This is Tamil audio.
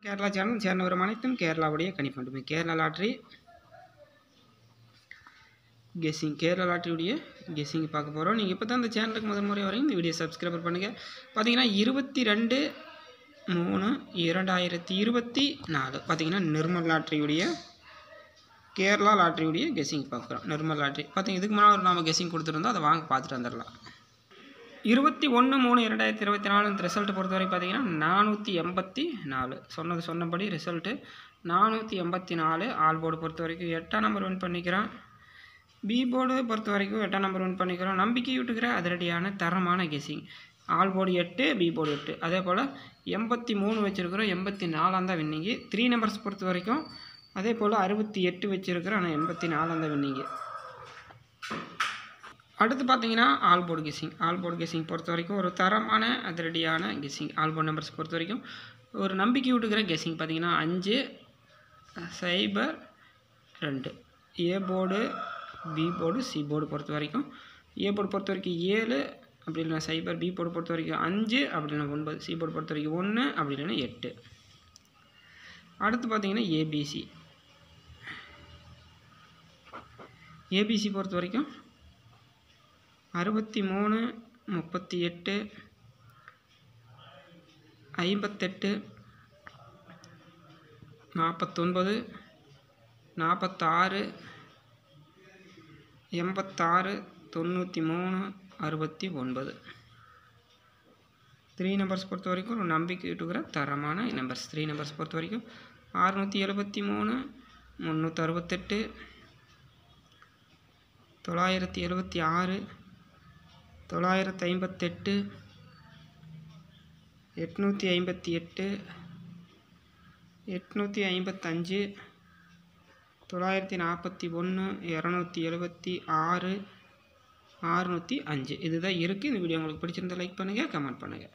கேரளா சேனல் சேர்ந்தவரும் அனைத்தும் கேரளாவுடைய கணிப்பண்டுமே. கேரளா லாட்ரி கெஸ்ஸிங், கேரளா லாட்ரியுடைய கெஸ்ஸிங் பார்க்க போகிறோம். நீங்கள் இப்போ தான் இந்த சேனலுக்கு முதல் முறை வரையும் இந்த வீடியோ சப்ஸ்கிரைப் பண்ணுங்கள். பார்த்தீங்கன்னா 22/3/2024 பார்த்தீங்கன்னா நிர்மல் லாட்ரியுடைய கேரளா லாட்ரியுடைய கெஸ்ஸிங் பார்க்குறோம். நிர்மல் லாட்ரி பார்த்தீங்கன்னா இதுக்கு முன்னாடி நாம் கெஸ்ஸிங் கொடுத்துருந்தோம், அதை வாங்க பார்த்துட்டு வந்துடலாம். 21/3/2024 இந்த ரிசல்ட் பொறுத்தவரை பார்த்தீங்கன்னா 484 சொன்னபடி ரிசல்ட்டு 484. ஆல் போர்டு பொறுத்த வரைக்கும் 8ஆம் நம்பர் வின் பண்ணிக்கிறோம். பி போர்டு பொறுத்த வரைக்கும் 8ஆம் நம்பர் வின் பண்ணிக்கிறோம். நம்பிக்கை விட்டுக்கிற அதிரடியான தரமான guessing. All board 8, B board 8. அதே போல் 83 வச்சுருக்கிறோம். 84 தான் வின்னிங்கு. 3 நம்பர்ஸ் பொறுத்த வரைக்கும் அதே போல் 68 வச்சுருக்கிறோம். ஆனால் 84 தான் வின்னிங்கு. அடுத்து பார்த்தீங்கன்னா all board guessing. All board guessing பொறுத்த வரைக்கும் ஒரு தரமான அதிரடியான கெஸ்ஸிங். ஆல் போர்டு நம்பர்ஸ் பொறுத்த வரைக்கும் ஒரு நம்பிக்கை விட்டுக்கிற கெஸ்ஸிங் பார்த்தீங்கன்னா 5, 0, 2. A board, B board, C board பொறுத்த வரைக்கும் ஏ போர்டு பொறுத்த வரைக்கும் 7, அப்படி இல்லைனா 0. பி போர்டு பொறுத்த வரைக்கும் 5, அப்படி இல்லைனா 9. சி போர்டு பொறுத்த வரைக்கும் 1, அப்படி இல்லைனா 8. அடுத்து பார்த்தீங்கன்னா ஏபிசி. ஏபிசி பொறுத்த வரைக்கும் 63, 38, 58, 49, 46, 86, 93, 69. 3 நம்பர்ஸ் பொறுத்த வரைக்கும் ஒரு நம்பிக்கை விட்டுக்கிற தரமான நம்பர்ஸ். 3 நம்பர்ஸ் பொறுத்த வரைக்கும் 673, 368, 976, 958, 858, 855, 941, 276, 605. இதுதான் இருக்குது. இந்த வீடியோ உங்களுக்கு பிடிச்சிருந்தா லைக் பண்ணுங்கள், கமெண்ட் பண்ணுங்கள்.